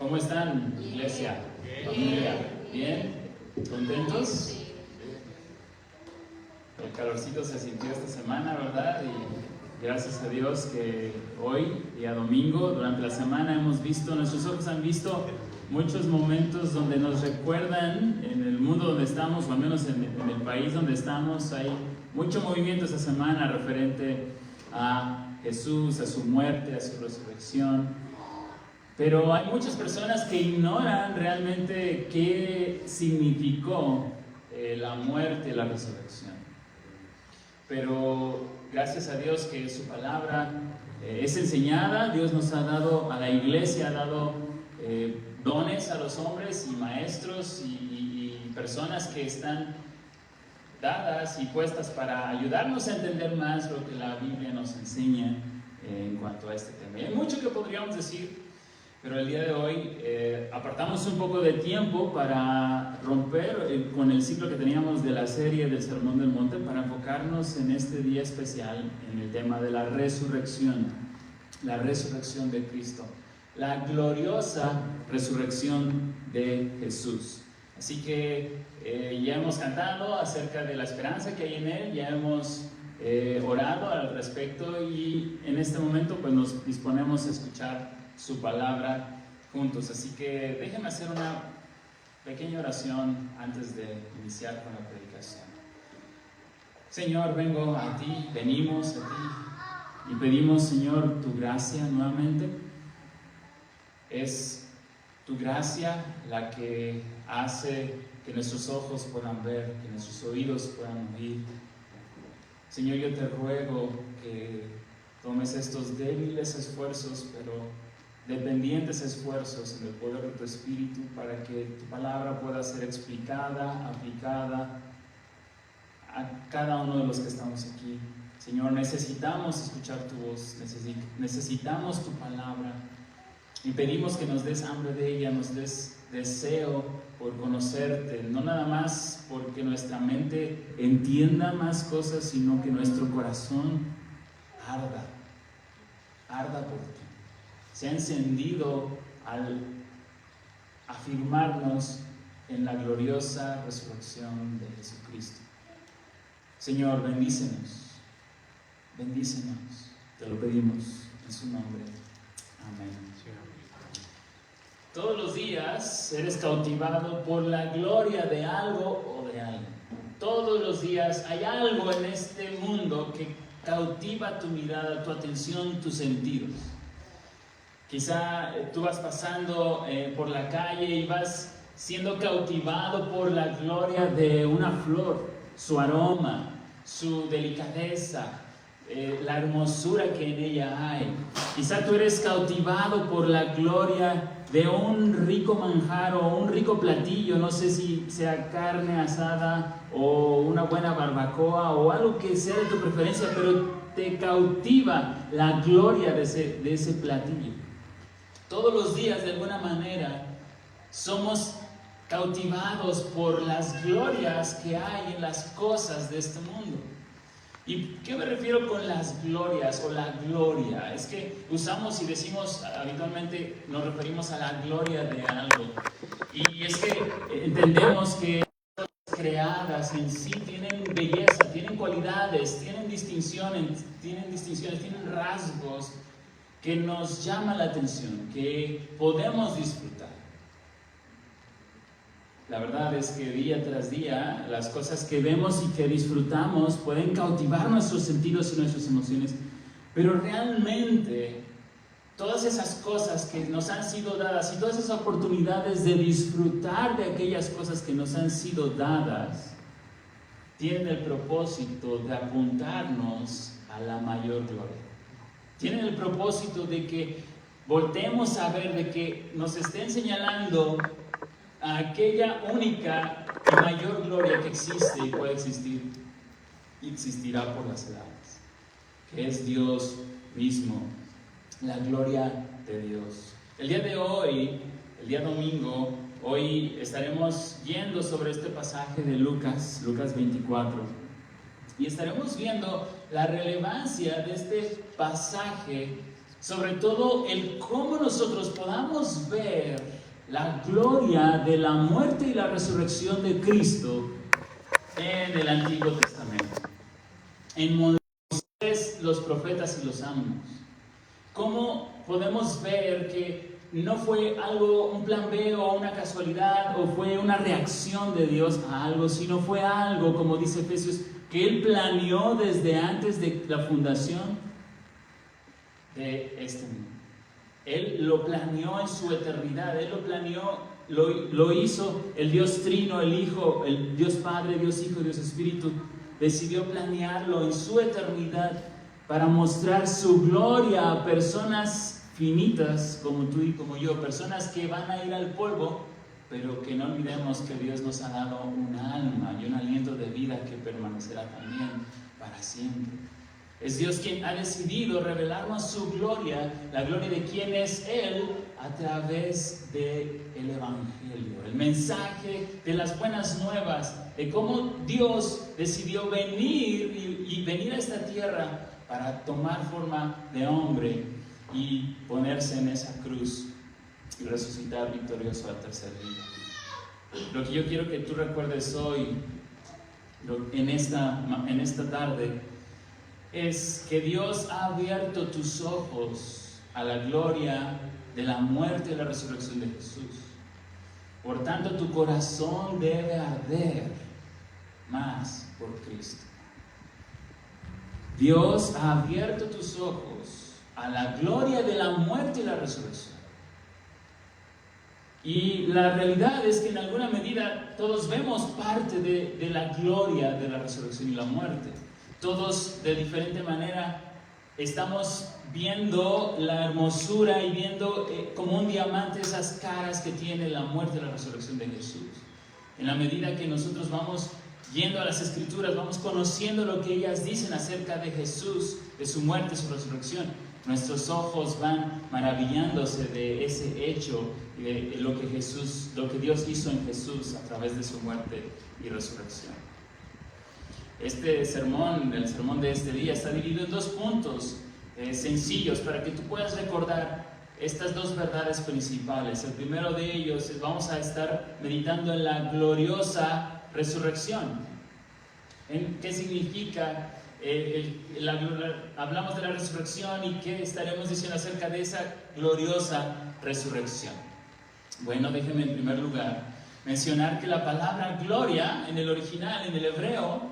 ¿Cómo están, iglesia? Familia, ¿bien? ¿Contentos? El calorcito se sintió esta semana, ¿verdad? Y gracias a Dios que hoy, día domingo, durante la semana nuestros ojos han visto muchos momentos donde nos recuerdan en el mundo donde estamos, o al menos en el país donde estamos, hay mucho movimiento esta semana referente a Jesús, a su muerte, a su resurrección. Pero hay muchas personas que ignoran realmente qué significó la muerte y la resurrección. Pero gracias a Dios que su palabra es enseñada. Dios nos ha dado, a la iglesia ha dado dones a los hombres y maestros y personas que están dadas y puestas para ayudarnos a entender más lo que la Biblia nos enseña en cuanto a este tema. Y hay mucho que podríamos decir, pero el día de hoy apartamos un poco de tiempo para romper con el ciclo que teníamos de la serie del Sermón del Monte, para enfocarnos en este día especial en el tema de la resurrección de Cristo, la gloriosa resurrección de Jesús. Así que ya hemos cantado acerca de la esperanza que hay en Él, ya hemos orado al respecto y en este momento pues nos disponemos a escuchar su palabra juntos. Así que déjenme hacer una pequeña oración antes de iniciar con la predicación. Señor, vengo a ti, venimos a ti y pedimos, Señor, tu gracia nuevamente. Es tu gracia la que hace que nuestros ojos puedan ver, que nuestros oídos puedan oír. Señor, yo te ruego que tomes estos débiles esfuerzos, pero dependientes esfuerzos en el poder de tu Espíritu, para que tu palabra pueda ser explicada, aplicada a cada uno de los que estamos aquí. Señor, necesitamos escuchar tu voz, necesitamos tu palabra y pedimos que nos des hambre de ella, nos des deseo por conocerte, no nada más porque nuestra mente entienda más cosas, sino que nuestro corazón arda por ti. Se ha encendido al afirmarnos en la gloriosa resurrección de Jesucristo. Señor, bendícenos, te lo pedimos en su nombre. Amén. Todos los días eres cautivado por la gloria de algo o de alguien. Todos los días hay algo en este mundo que cautiva tu mirada, tu atención, tus sentidos. Quizá tú vas pasando por la calle y vas siendo cautivado por la gloria de una flor, su aroma, su delicadeza, la hermosura que en ella hay. Quizá tú eres cautivado por la gloria de un rico manjar o un rico platillo, no sé si sea carne asada o una buena barbacoa o algo que sea de tu preferencia, pero te cautiva la gloria de ese platillo. Todos los días, de alguna manera, somos cautivados por las glorias que hay en las cosas de este mundo. ¿Y qué me refiero con las glorias o la gloria? Es que usamos y decimos, habitualmente nos referimos a la gloria de algo. Y es que entendemos que las cosas creadas en sí tienen belleza, tienen cualidades, tienen distinciones, tienen rasgos que nos llama la atención, que podemos disfrutar. La verdad es que día tras día las cosas que vemos y que disfrutamos pueden cautivar nuestros sentidos y nuestras emociones, pero realmente todas esas cosas que nos han sido dadas y todas esas oportunidades de disfrutar de aquellas cosas que nos han sido dadas tienen el propósito de apuntarnos a la mayor gloria. Tienen el propósito de que volteemos a ver, de que nos estén señalando a aquella única y mayor gloria que existe y puede existir y existirá por las edades, que es Dios mismo, la gloria de Dios. El día de hoy, el día domingo, hoy estaremos yendo sobre este pasaje de Lucas 24, y estaremos viendo la relevancia de este pasaje sobre todo el cómo nosotros podamos ver la gloria de la muerte y la resurrección de Cristo en el Antiguo Testamento, en Moisés, los profetas y los salmos. ¿Cómo podemos ver que no fue algo, un plan B o una casualidad o fue una reacción de Dios a algo, sino fue algo, como dice Efesios, que Él planeó desde antes de la fundación de este mundo? Él lo planeó en su eternidad, Él lo planeó, lo hizo el Dios Trino, el Hijo, el Dios Padre, Dios Hijo, Dios Espíritu, decidió planearlo en su eternidad para mostrar su gloria a personas finitas como tú y como yo, personas que van a ir al polvo, pero que no olvidemos que Dios nos ha dado un alma y un aliento de vida que permanecerá también para siempre. Es Dios quien ha decidido revelarnos su gloria, la gloria de quién es Él, a través del Evangelio, el mensaje de las buenas nuevas, de cómo Dios decidió venir y venir a esta tierra para tomar forma de hombre y ponerse en esa cruz y resucitar victorioso al tercer día. Lo que yo quiero que tú recuerdes hoy, en esta tarde, es que Dios ha abierto tus ojos a la gloria de la muerte y la resurrección de Jesús. Por tanto, tu corazón debe arder más por Cristo. Dios ha abierto tus ojos a la gloria de la muerte y la resurrección. Y la realidad es que en alguna medida todos vemos parte de la gloria de la resurrección y la muerte. Todos de diferente manera estamos viendo la hermosura y viendo como un diamante esas caras que tiene la muerte y la resurrección de Jesús. En la medida que nosotros vamos yendo a las Escrituras, vamos conociendo lo que ellas dicen acerca de Jesús, de su muerte y su resurrección, nuestros ojos van maravillándose de ese hecho y de lo que Dios hizo en Jesús a través de su muerte y resurrección. Este sermón, el sermón de este día, está dividido en dos puntos sencillos para que tú puedas recordar estas dos verdades principales. El primero de ellos es, vamos a estar meditando en la gloriosa resurrección. ¿En qué significa? Hablamos de la resurrección y qué estaremos diciendo acerca de esa gloriosa resurrección. Bueno, déjenme en primer lugar mencionar que la palabra gloria en el original, en el hebreo,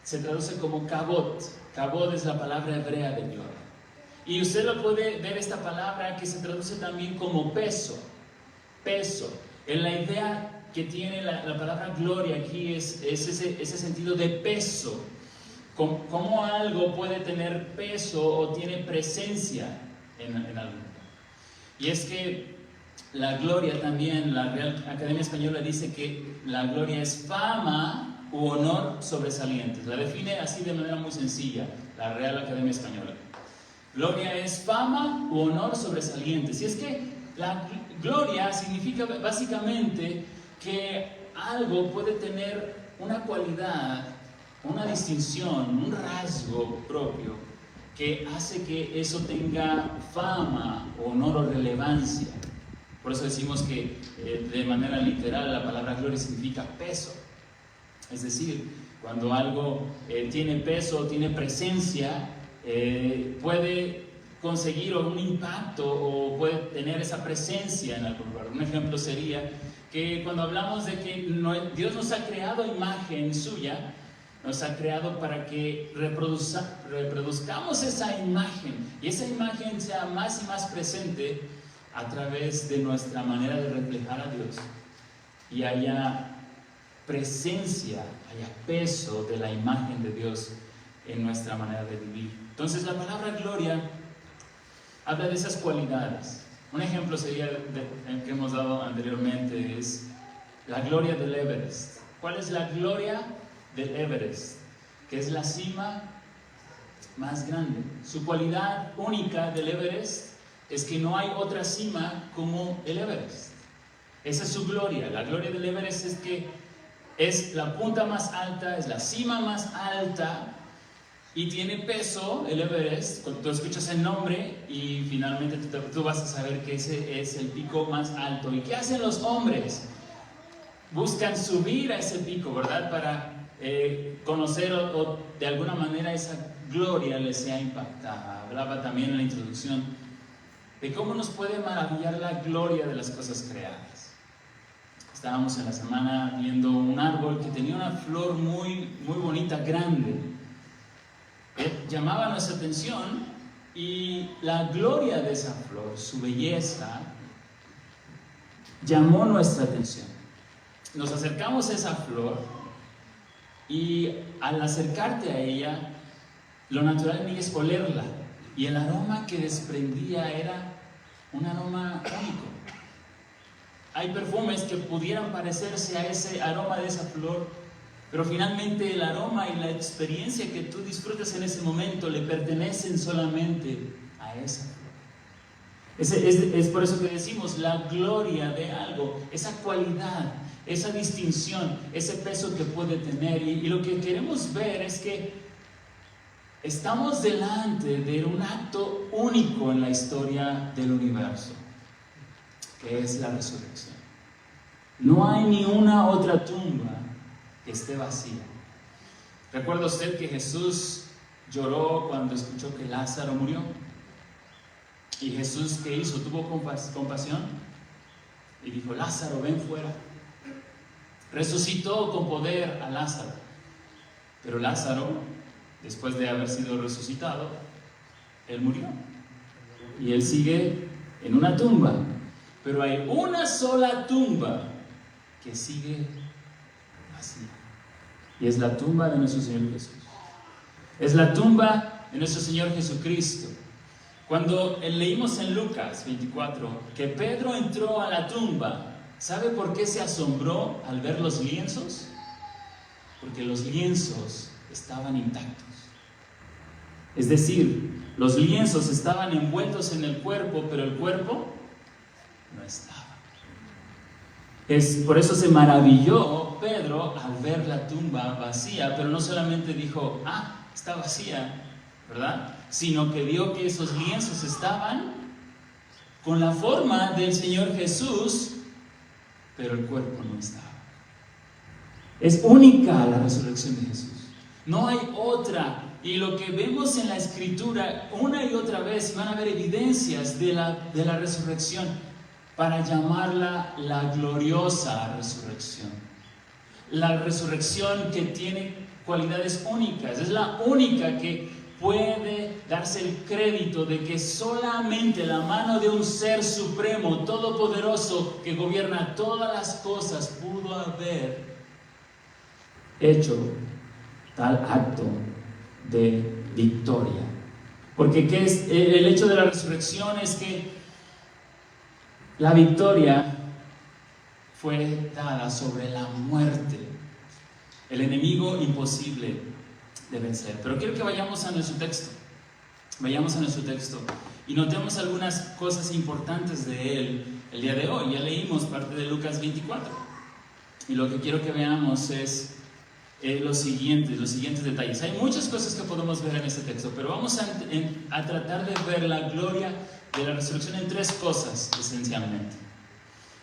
se traduce como kabod. Kabod es la palabra hebrea de gloria. Y usted lo puede ver, esta palabra que se traduce también como peso. Peso. En la idea que tiene la palabra gloria aquí es ese sentido de peso. Cómo algo puede tener peso o tiene presencia en algo. Y es que la gloria también, la Real Academia Española dice que la gloria es fama u honor sobresalientes. La define así de manera muy sencilla, la Real Academia Española. Gloria es fama u honor sobresalientes. Y es que la gloria significa básicamente que algo puede tener una cualidad, una distinción, un rasgo propio que hace que eso tenga fama, honor o relevancia. Por eso decimos que de manera literal la palabra gloria significa peso. Es decir, cuando algo tiene peso, tiene presencia, puede conseguir un impacto o puede tener esa presencia en algún lugar. Un ejemplo sería que cuando hablamos de que Dios nos ha creado imagen suya, nos ha creado para que reproduzcamos esa imagen y esa imagen sea más y más presente a través de nuestra manera de reflejar a Dios y haya presencia, haya peso de la imagen de Dios en nuestra manera de vivir. Entonces la palabra gloria habla de esas cualidades. Un ejemplo sería el que hemos dado anteriormente, es la gloria del Everest. ¿Cuál es la gloria del Everest? Que es la cima más grande. Su cualidad única del Everest es que no hay otra cima como el Everest. Esa es su gloria. La gloria del Everest es que es la punta más alta, es la cima más alta y tiene peso el Everest. Cuando tú escuchas el nombre y finalmente tú vas a saber que ese es el pico más alto. ¿Y qué hacen los hombres? Buscan subir a ese pico, ¿verdad? Para conocer o de alguna manera esa gloria les sea impactada. Hablaba también en la introducción de cómo nos puede maravillar la gloria de las cosas creadas. Estábamos en la semana viendo un árbol que tenía una flor muy bonita, grande. Llamaba nuestra atención y la gloria de esa flor, su belleza, llamó nuestra atención. Nos acercamos a esa flor y al acercarte a ella, lo natural en ella es olerla, y el aroma que desprendía era un aroma único. Hay perfumes que pudieran parecerse a ese aroma de esa flor, pero finalmente el aroma y la experiencia que tú disfrutas en ese momento le pertenecen solamente a esa flor. Es por eso que decimos la gloria de algo, esa cualidad, esa distinción, ese peso que puede tener. Y lo que queremos ver es que estamos delante de un acto único en la historia del universo, que es la resurrección. No hay ni una otra tumba que esté vacía. ¿Recuerda usted que Jesús lloró cuando escuchó que Lázaro murió? ¿Y Jesús qué hizo? Tuvo compasión y dijo: Lázaro, ven fuera. Resucitó con poder a Lázaro. Pero Lázaro, después de haber sido resucitado, él murió. Y él sigue en una tumba. Pero hay una sola tumba que sigue vacía. Y es la tumba de nuestro Señor Jesús. Es la tumba de nuestro Señor Jesucristo. Cuando leímos en Lucas 24 que Pedro entró a la tumba, ¿sabe por qué se asombró al ver los lienzos? Porque los lienzos estaban intactos. Es decir, los lienzos estaban envueltos en el cuerpo, pero el cuerpo no estaba. Por eso se maravilló Pedro al ver la tumba vacía, pero no solamente dijo: está vacía, ¿verdad? Sino que vio que esos lienzos estaban con la forma del Señor Jesús, pero el cuerpo no estaba. Es única la resurrección de Jesús. No hay otra. Y lo que vemos en la Escritura una y otra vez, van a haber evidencias de la resurrección para llamarla la gloriosa resurrección. La resurrección que tiene cualidades únicas. Es la única que puede darse el crédito de que solamente la mano de un ser supremo, todopoderoso, que gobierna todas las cosas, pudo haber hecho tal acto de victoria. Porque ¿qué es el hecho de la resurrección? Es que la victoria fue dada sobre la muerte, el enemigo imposible de vencer. Pero quiero que vayamos a nuestro texto. Vayamos a nuestro texto y notemos algunas cosas importantes de él el día de hoy. Ya leímos parte de Lucas 24 y lo que quiero que veamos es los siguientes detalles. Hay muchas cosas que podemos ver en este texto, pero vamos a tratar de ver la gloria de la resurrección en tres cosas esencialmente.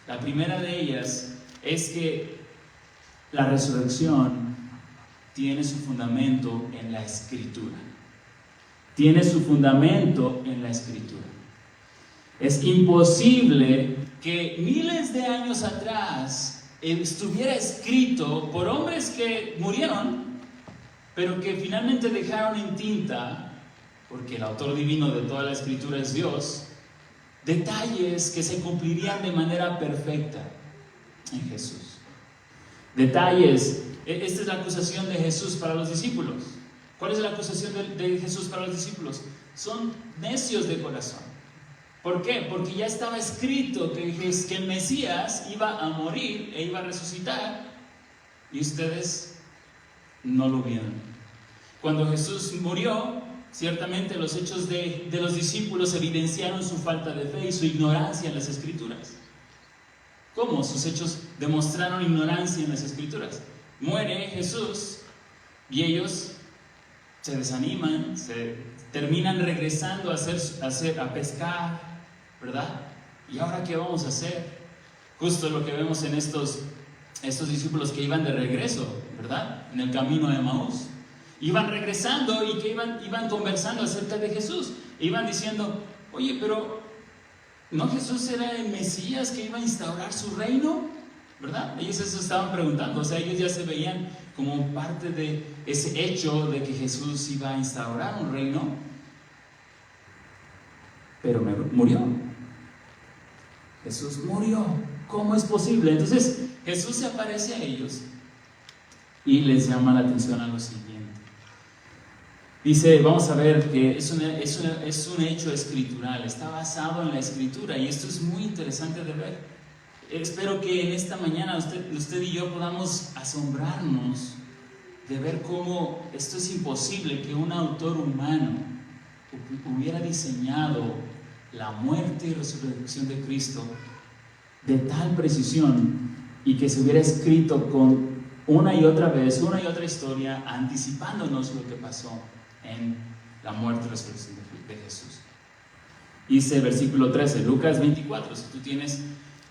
La primera de ellas es que la resurrección tiene su fundamento en la Escritura. Tiene su fundamento en la Escritura. Es imposible que miles de años atrás estuviera escrito por hombres que murieron, pero que finalmente dejaron en tinta, porque el autor divino de toda la Escritura es Dios, detalles que se cumplirían de manera perfecta en Jesús. Detalles. Esta es la acusación de Jesús para los discípulos. ¿Cuál es la acusación de Jesús para los discípulos? Son necios de corazón. ¿Por qué? Porque ya estaba escrito que el Mesías iba a morir e iba a resucitar, y ustedes no lo vieron. Cuando Jesús murió, ciertamente los hechos de los discípulos evidenciaron su falta de fe y su ignorancia en las Escrituras. ¿Cómo? Sus hechos demostraron ignorancia en las Escrituras. Muere Jesús y ellos se desaniman, se terminan regresando a pescar, ¿verdad? ¿Y ahora qué vamos a hacer? Justo lo que vemos en estos discípulos que iban de regreso, ¿verdad? En el camino de Emaús. Iban regresando y que iban conversando acerca de Jesús. Iban diciendo, oye, pero ¿no Jesús era el Mesías que iba a instaurar su reino? ¿Verdad? Ellos eso estaban preguntando. O sea, ellos ya se veían como parte de ese hecho de que Jesús iba a instaurar un reino. Pero murió. Jesús murió. ¿Cómo es posible? Entonces Jesús se aparece a ellos y les llama la atención a lo siguiente. Dice, vamos a ver que es un hecho escritural, está basado en la escritura, y esto es muy interesante de ver. Espero que en esta mañana usted y yo podamos asombrarnos de ver cómo esto es imposible, que un autor humano hubiera diseñado la muerte y resurrección de Cristo de tal precisión, y que se hubiera escrito con una y otra vez, una y otra historia, anticipándonos lo que pasó en la muerte y resurrección de Jesús. Dice versículo 13, Lucas 24. Si tú tienes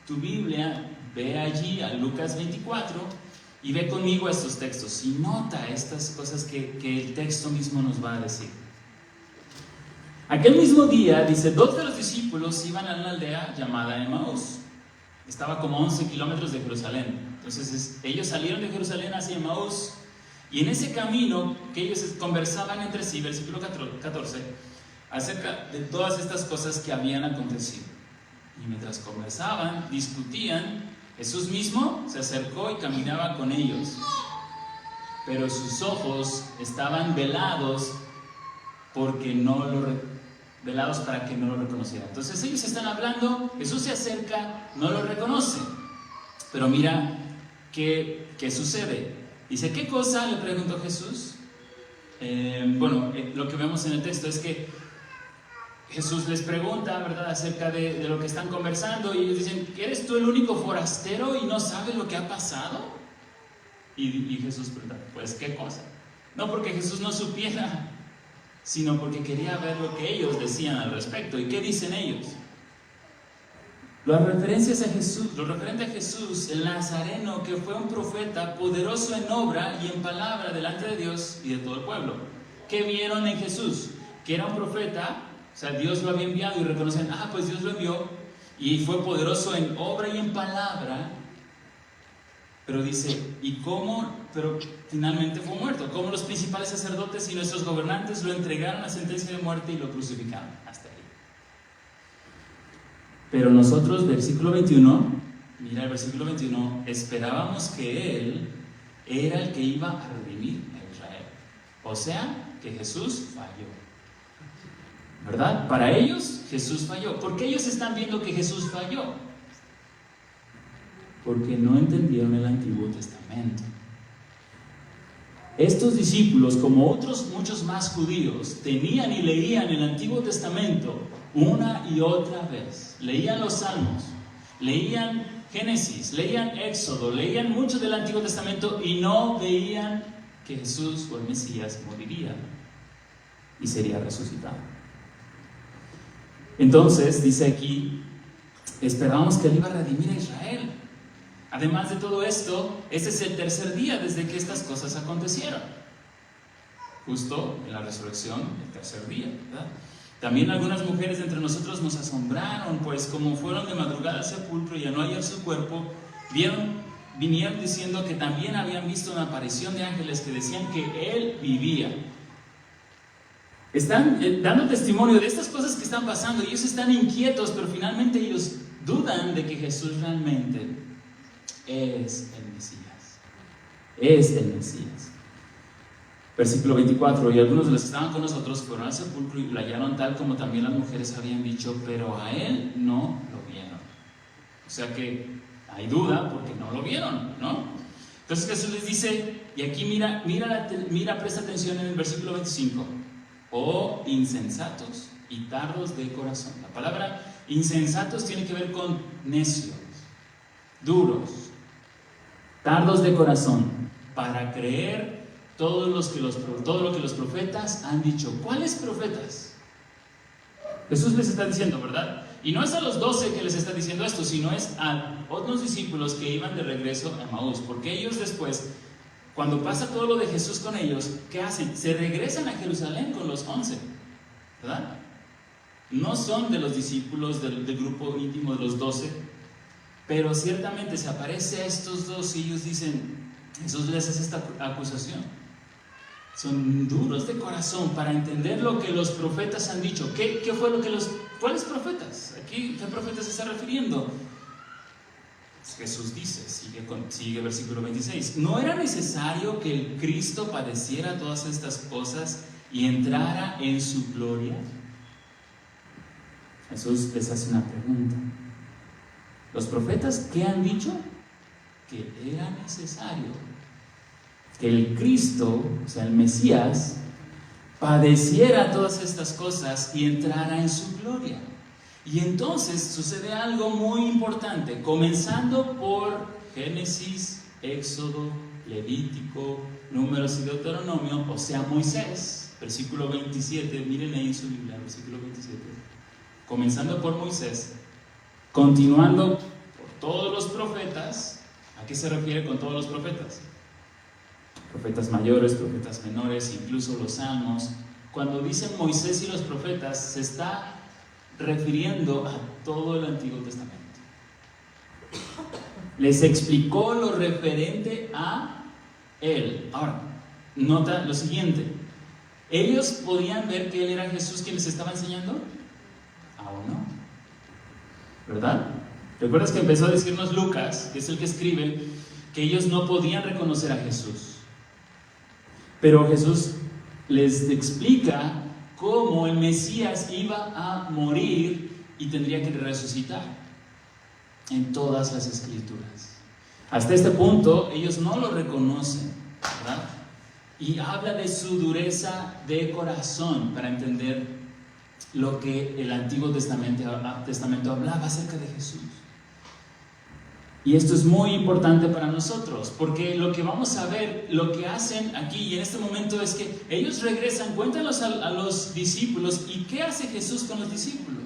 tu Biblia, ve allí a Lucas 24 y ve conmigo estos textos y nota estas cosas que el texto mismo nos va a decir. Aquel mismo día, dice, 2 de los discípulos iban a una aldea llamada Emaús. Estaba como 11 kilómetros de Jerusalén. Entonces ellos salieron de Jerusalén hacia Emaús, y en ese camino que ellos conversaban entre sí, versículo 14, acerca de todas estas cosas que habían acontecido. Y mientras conversaban, discutían, Jesús mismo se acercó y caminaba con ellos, pero sus ojos estaban velados velados para que no lo reconocieran. Entonces ellos están hablando, Jesús se acerca, no lo reconoce, pero mira qué sucede. Dice, ¿qué cosa? Le preguntó Jesús. Lo que vemos en el texto es que Jesús les pregunta, ¿verdad?, acerca de lo que están conversando, y ellos dicen, ¿eres tú el único forastero y no sabes lo que ha pasado? Y Jesús pregunta, pues, ¿qué cosa? No porque Jesús no supiera, sino porque quería ver lo que ellos decían al respecto. ¿Y qué dicen ellos? Las referencias a Jesús, lo referente a Jesús, el Nazareno, que fue un profeta poderoso en obra y en palabra delante de Dios y de todo el pueblo. ¿Qué vieron en Jesús? Que era un profeta, o sea, Dios lo había enviado, y reconocen, pues Dios lo envió y fue poderoso en obra y en palabra. Pero dice, pero finalmente fue muerto. Como los principales sacerdotes y nuestros gobernantes lo entregaron a sentencia de muerte y lo crucificaron. Hasta ahí. Pero nosotros, versículo 21, mira el versículo 21, esperábamos que Él era el que iba a redimir a Israel. O sea, que Jesús falló. ¿Verdad? Para ellos, Jesús falló. ¿Por qué ellos están viendo que Jesús falló? Porque no entendieron el Antiguo Testamento. Estos discípulos, como otros muchos más judíos, tenían y leían el Antiguo Testamento una y otra vez. Leían los Salmos, leían Génesis, leían Éxodo, leían mucho del Antiguo Testamento y no veían que Jesús o el Mesías moriría y sería resucitado. Entonces, dice aquí, esperábamos que Él iba a redimir a Israel. Además de todo esto, este es el tercer día desde que estas cosas acontecieron. Justo en la resurrección, el tercer día, ¿verdad? También algunas mujeres de entre nosotros nos asombraron, pues como fueron de madrugada al sepulcro y a no hallar su cuerpo, vinieron diciendo que también habían visto una aparición de ángeles que decían que Él vivía. Están dando testimonio de estas cosas que están pasando, y ellos están inquietos, pero finalmente ellos dudan de que Jesús realmente es el Mesías. Es el Mesías. Versículo 24, y algunos de los que estaban con nosotros fueron al sepulcro y lo hallaron tal como también las mujeres habían dicho, pero a Él no lo vieron. O sea que hay duda porque no lo vieron, ¿no? Entonces Jesús les dice, y aquí mira, presta atención en el versículo 25, oh insensatos y tardos de corazón. La palabra insensatos tiene que ver con necios, duros, tardos de corazón, para creer todo lo que los profetas han dicho. ¿Cuáles profetas? Jesús les está diciendo, ¿verdad? Y no es a los 12 que les está diciendo esto, sino es a otros discípulos que iban de regreso a Emaús, porque ellos después, cuando pasa todo lo de Jesús con ellos, ¿qué hacen? Se regresan a Jerusalén con los 11, ¿verdad? No son de los discípulos del grupo íntimo de los 12, pero ciertamente se aparece a estos dos y ellos dicen, Jesús les hace esta acusación. Son duros de corazón para entender lo que los profetas han dicho. ¿Qué fue lo que ¿cuáles profetas? Aquí, ¿qué profetas se está refiriendo? Jesús dice, sigue versículo 26, ¿no era necesario que el Cristo padeciera todas estas cosas y entrara en su gloria? Jesús les hace una pregunta. ¿Los profetas qué han dicho? Que era necesario que el Cristo, o sea, el Mesías, padeciera todas estas cosas y entrara en su gloria. Y entonces sucede algo muy importante, comenzando por Génesis, Éxodo, Levítico, Números y Deuteronomio, o sea, Moisés, versículo 27, miren ahí en su Biblia, versículo 27, comenzando por Moisés, continuando por todos los profetas. ¿A qué se refiere con todos los profetas? Profetas mayores, profetas menores, incluso los salmos. Cuando dicen Moisés y los profetas, se está refiriendo a todo el Antiguo Testamento. Les explicó lo referente a él. Ahora, nota lo siguiente. ¿Ellos podían ver que él era Jesús quien les estaba enseñando? Aún no, ¿verdad? ¿Recuerdas que empezó a decirnos Lucas, que es el que escribe, que ellos no podían reconocer a Jesús? Pero Jesús les explica cómo el Mesías iba a morir y tendría que resucitar en todas las Escrituras. Hasta este punto ellos no lo reconocen, ¿verdad? Y habla de su dureza de corazón para entender lo que el Antiguo Testamento hablaba acerca de Jesús. Y esto es muy importante para nosotros, porque lo que vamos a ver, lo que hacen aquí y en este momento es que ellos regresan, cuéntanos a los discípulos. ¿Y qué hace Jesús con los discípulos?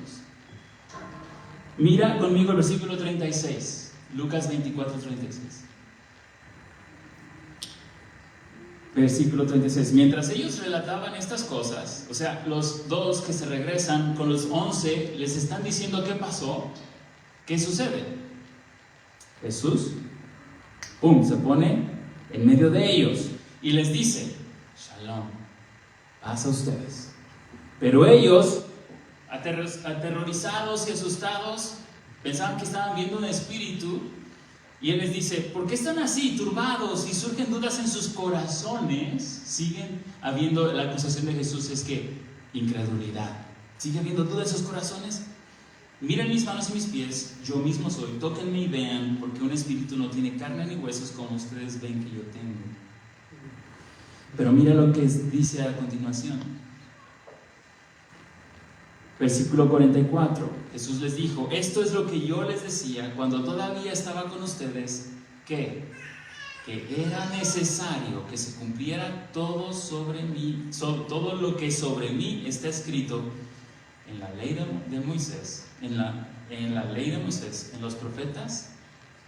Mira conmigo el versículo 36, Lucas 24, 36. Versículo 36. Mientras ellos relataban estas cosas, o sea, los dos que se regresan con los 11, les están diciendo qué pasó, qué sucede. Jesús, se pone en medio de ellos y les dice, Shalom, paz a ustedes. Pero ellos, aterrorizados y asustados, pensaban que estaban viendo un espíritu. Y él les dice, ¿por qué están así, turbados, y surgen dudas en sus corazones? Siguen habiendo, la acusación de Jesús es que incredulidad. ¿Sigue habiendo dudas en sus corazones? Miren mis manos y mis pies, yo mismo soy, tóquenme y vean, porque un espíritu no tiene carne ni huesos como ustedes ven que yo tengo. Pero mira lo que dice a continuación. Versículo 44, Jesús les dijo, esto es lo que yo les decía cuando todavía estaba con ustedes, que era necesario que se cumpliera todo lo que sobre mí está escrito en la ley de Moisés, en la ley de Moisés, en los profetas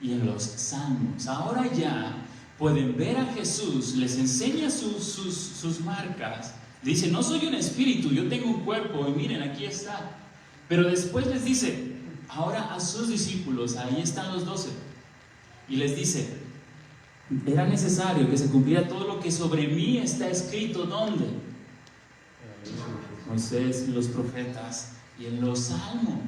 y en los salmos. Ahora ya pueden ver a Jesús, les enseña sus marcas. Dice, no soy un espíritu, yo tengo un cuerpo y miren, aquí está. Pero después les dice, ahora a sus discípulos, ahí están los 12, y les dice, era necesario que se cumpliera todo lo que sobre mí está escrito, ¿dónde? Moisés y los profetas y en los salmos.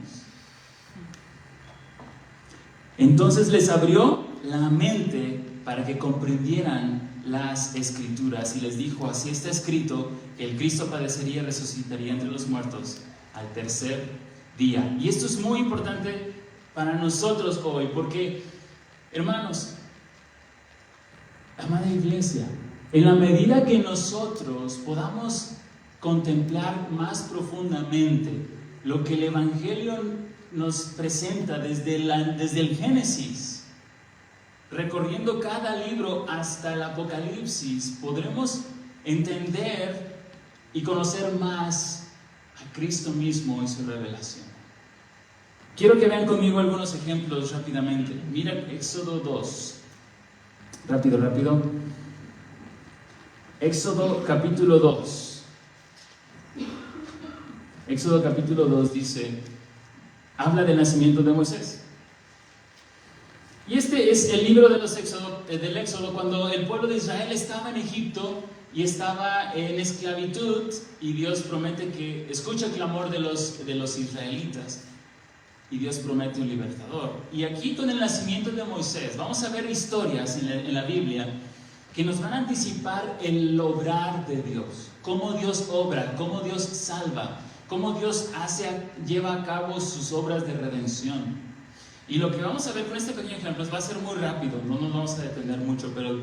Entonces les abrió la mente para que comprendieran las Escrituras y les dijo, así está escrito, el Cristo padecería y resucitaría entre los muertos al tercer día. Y esto es muy importante para nosotros hoy, porque, hermanos, amada iglesia, en la medida que nosotros podamos contemplar más profundamente lo que el Evangelio nos presenta desde el Génesis, recorriendo cada libro hasta el Apocalipsis, podremos entender y conocer más a Cristo mismo y su revelación. Quiero que vean conmigo algunos ejemplos rápidamente. Mira Éxodo 2. Rápido. Éxodo capítulo 2. Éxodo capítulo 2 dice, habla del nacimiento de Moisés. Y este es el libro del Éxodo, cuando el pueblo de Israel estaba en Egipto y estaba en esclavitud, y Dios promete que escucha el clamor de los israelitas, y Dios promete un libertador. Y aquí con el nacimiento de Moisés vamos a ver historias en la Biblia que nos van a anticipar el obrar de Dios, cómo Dios obra, cómo Dios salva, cómo Dios lleva a cabo sus obras de redención. Y lo que vamos a ver con este pequeño ejemplo va a ser muy rápido, no nos vamos a detener mucho, pero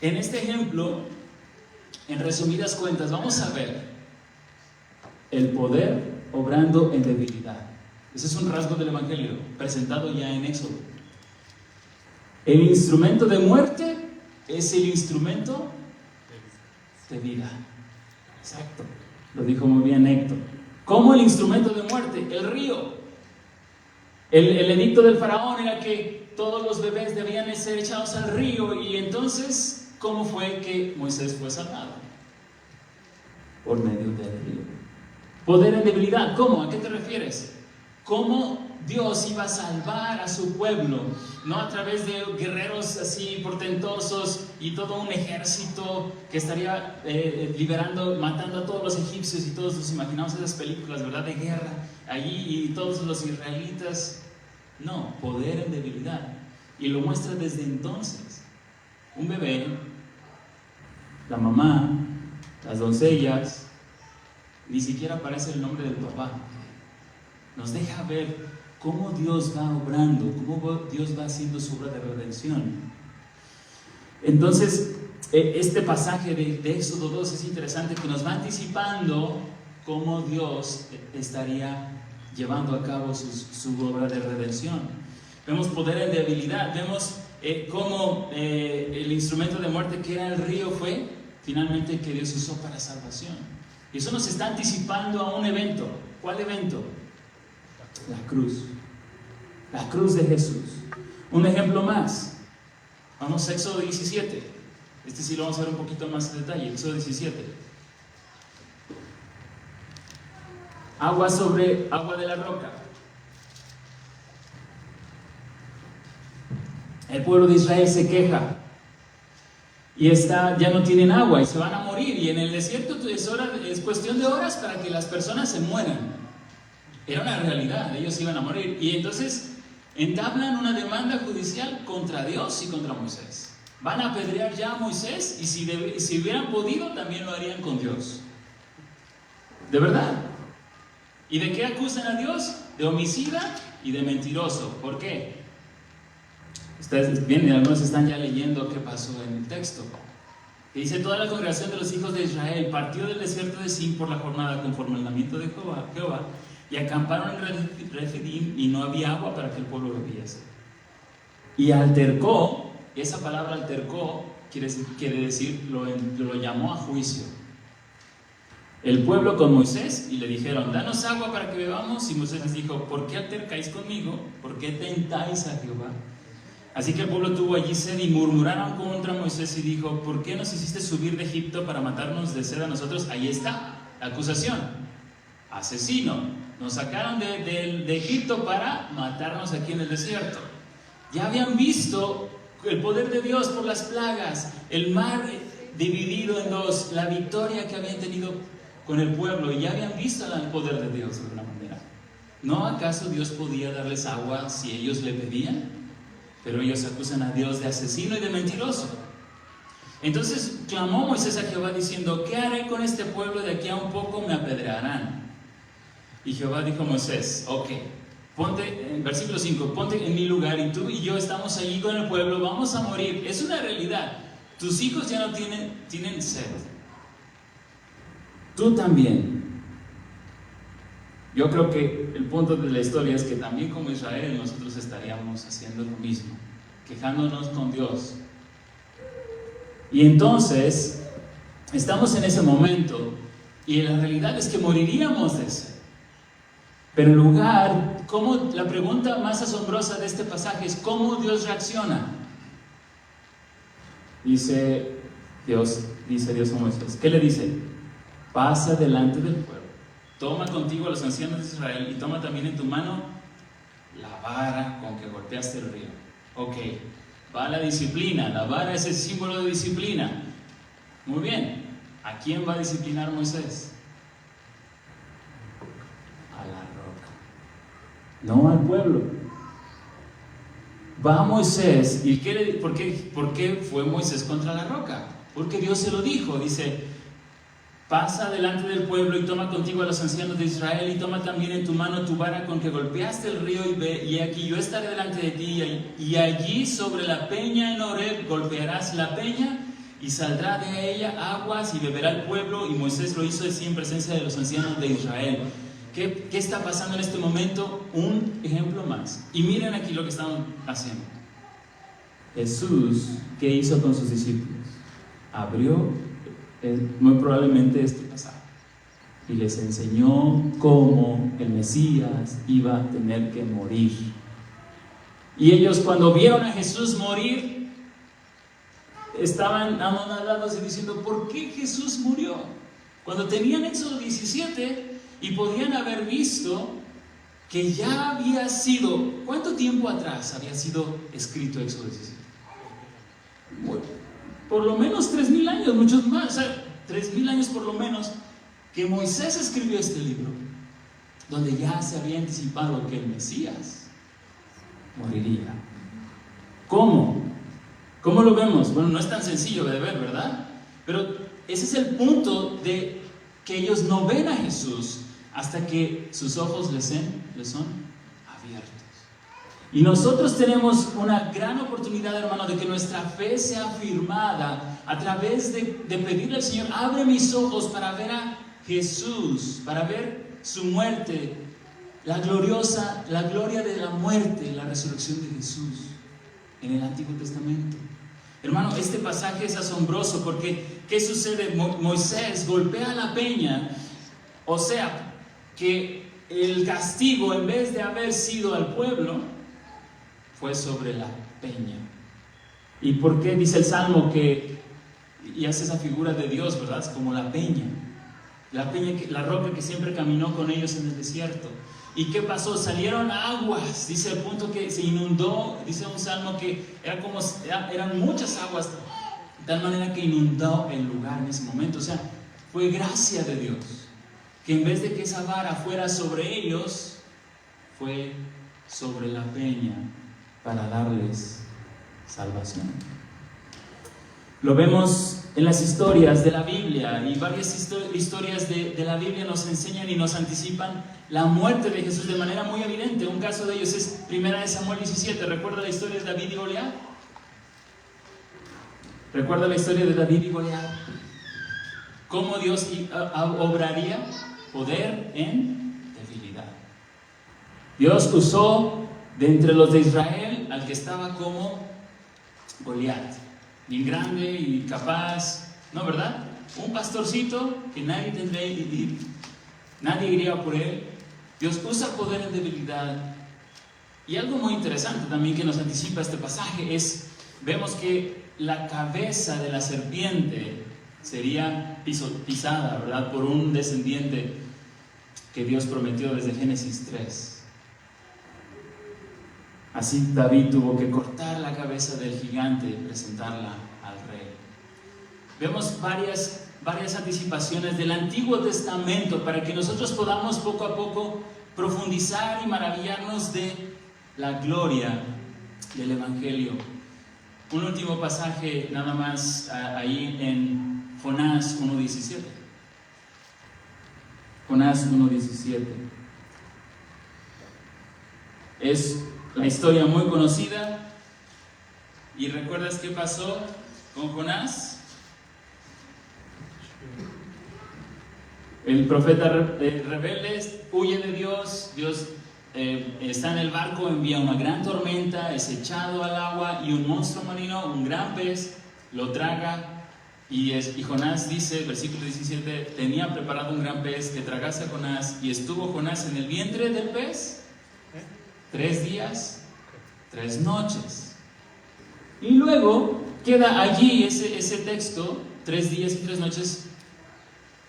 en este ejemplo, en resumidas cuentas, vamos a ver el poder obrando en debilidad. Ese es un rasgo del Evangelio, presentado ya en Éxodo. El instrumento de muerte es el instrumento de vida. Exacto, lo dijo muy bien Héctor. ¿Cómo el instrumento de muerte? El río. El edicto del faraón era que todos los bebés debían ser echados al río, y entonces, ¿cómo fue que Moisés fue salvado? Por medio del río. Poder en debilidad, ¿cómo? ¿A qué te refieres? ¿Cómo Dios iba a salvar a su pueblo? No a través de guerreros así portentosos y todo un ejército que estaría matando a todos los egipcios, y todos nos imaginamos esas películas, ¿verdad?, de guerra allí, y todos los israelitas. No, poder en debilidad. Y lo muestra desde entonces. Un bebé, la mamá, las doncellas, ni siquiera aparece el nombre del papá. Nos deja ver cómo Dios va obrando, cómo Dios va haciendo su obra de redención. Entonces, este pasaje de Éxodo 2 es interesante, que nos va anticipando cómo Dios estaría llevando a cabo su obra de redención. Vemos poder en debilidad, vemos cómo el instrumento de muerte, que era el río, fue finalmente que Dios usó para salvación. Y eso nos está anticipando a un evento. ¿Cuál evento? La cruz de Jesús. Un ejemplo más, vamos a Éxodo 17. Este sí lo vamos a ver un poquito más en detalle. Éxodo 17. Agua sobre agua de la roca. El pueblo de Israel se queja y ya no tienen agua y se van a morir, y en el desierto es cuestión de horas para que las personas se mueran. Era una realidad, ellos iban a morir, y entonces entablan una demanda judicial contra Dios y contra Moisés. Van a apedrear ya a Moisés, y si hubieran podido también lo harían con Dios. De verdad. ¿Y de qué acusan a Dios? De homicida y de mentiroso. ¿Por qué? Ustedes bien, algunos están ya leyendo qué pasó en el texto. Y dice: toda la congregación de los hijos de Israel partió del desierto de Sin por la jornada conforme al mandamiento de Jehová, y acamparon en Refidim, y no había agua para que el pueblo bebiese. Y altercó, esa palabra altercó quiere decir, lo llamó a juicio el pueblo con Moisés, y le dijeron: danos agua para que bebamos. Y Moisés les dijo: ¿por qué altercáis conmigo? ¿Por qué tentáis a Jehová? Así que el pueblo tuvo allí sed, y murmuraron contra Moisés, y dijo: ¿por qué nos hiciste subir de Egipto para matarnos de sed a nosotros? Ahí está la acusación: asesino, nos sacaron de Egipto para matarnos aquí en el desierto. Ya habían visto el poder de Dios por las plagas, el mar dividido en dos, la victoria que habían tenido con el pueblo, y ya habían visto el poder de Dios de alguna manera. ¿No acaso Dios podía darles agua si ellos le pedían? Pero ellos acusan a Dios de asesino y de mentiroso. Entonces clamó Moisés a Jehová diciendo: ¿qué haré con este pueblo? De aquí a un poco me apedrearán. Y Jehová dijo a Moisés: ok, ponte, en versículo 5, ponte en mi lugar, y tú y yo estamos allí con el pueblo, vamos a morir. Es una realidad. Tus hijos ya no tienen sed. Tú también. Yo creo que el punto de la historia es que también como Israel nosotros estaríamos haciendo lo mismo. quejándonos con Dios. Y entonces, estamos en ese momento, y la realidad es que moriríamos de sed. Pero en lugar, la pregunta más asombrosa de este pasaje es ¿cómo Dios reacciona? Dice Dios a Moisés, ¿qué le dice? Pasa delante del pueblo, toma contigo a los ancianos de Israel y toma también en tu mano la vara con que golpeaste el río. Ok, va la disciplina, la vara es el símbolo de disciplina. Muy bien, ¿a quién va a disciplinar Moisés? A la roca, no al pueblo. Va Moisés, ¿y por qué fue Moisés contra la roca? Porque Dios se lo dijo, dice, pasa delante del pueblo y toma contigo a los ancianos de Israel y toma también en tu mano tu vara con que golpeaste el río y aquí yo estaré delante de ti y allí sobre la peña en Horeb golpearás la peña y saldrá de ella aguas y beberá el pueblo. Y Moisés lo hizo así en presencia de los ancianos de Israel. ¿Qué está pasando en este momento? Un ejemplo más. Y miren aquí lo que están haciendo. Jesús, ¿qué hizo con sus discípulos? Abrió muy probablemente este pasaje y les enseñó cómo el Mesías iba a tener que morir. Y ellos, cuando vieron a Jesús morir, estaban anonadados y diciendo, ¿por qué Jesús murió? Cuando tenían Éxodo 17 y podían haber visto que ya había sido, ¿cuánto tiempo atrás había sido escrito Éxodo 17? Bueno, por lo menos 3,000 años, muchos más, o sea, 3,000 años por lo menos, que Moisés escribió este libro, donde ya se había anticipado que el Mesías moriría. ¿Cómo? ¿Cómo lo vemos? Bueno, no es tan sencillo de ver, ¿verdad? Pero ese es el punto de que ellos no ven a Jesús hasta que sus ojos les son abiertos. Y nosotros tenemos una gran oportunidad, hermano, de que nuestra fe sea afirmada a través de pedirle al Señor, abre mis ojos para ver a Jesús, para ver su muerte, la gloria de la muerte, la resurrección de Jesús en el Antiguo Testamento. Hermano, este pasaje es asombroso porque ¿qué sucede? Moisés golpea la peña, o sea, que el castigo, en vez de haber sido al pueblo, fue sobre la peña. ¿Y por qué dice el Salmo y hace esa figura de Dios, verdad? Es como la peña, la roca que siempre caminó con ellos en el desierto. ¿Y qué pasó? Salieron aguas, dice el punto que se inundó, dice un salmo que eran muchas aguas, de tal manera que inundó el lugar en ese momento. O sea, fue gracia de Dios, que en vez de que esa vara fuera sobre ellos, fue sobre la peña para darles salvación. Lo vemos en las historias de la Biblia, y varias historias de la Biblia nos enseñan y nos anticipan la muerte de Jesús de manera muy evidente. Un caso de ellos es 1 Samuel 17. ¿Recuerda la historia de David y Goliat? ¿Recuerda la historia de David y Goliat? ¿Cómo Dios obraría? Poder en debilidad. Dios usó de entre los de Israel al que estaba como Goliat, bien grande y capaz, ¿no, verdad? Un pastorcito que nadie iría por él. Dios usa poder en debilidad. Y algo muy interesante también que nos anticipa este pasaje es, vemos que la cabeza de la serpiente sería pisada, ¿verdad?, por un descendiente que Dios prometió desde Génesis 3. Así David tuvo que cortar la cabeza del gigante y presentarla al rey. Vemos varias anticipaciones del Antiguo Testamento para que nosotros podamos poco a poco profundizar y maravillarnos de la gloria del Evangelio. Un último pasaje nada más ahí en Jonás 1:17. Jonás 1:17. Es la historia muy conocida. ¿Y recuerdas qué pasó con Jonás? El profeta rebelde huye de Dios. Dios está en el barco, envía una gran tormenta, es echado al agua y un monstruo marino, un gran pez, lo traga. Y Jonás dice, versículo 17, tenía preparado un gran pez que tragase a Jonás, y estuvo Jonás en el vientre del pez 3 días, 3 noches. Y luego queda allí ese texto, 3 días y 3 noches,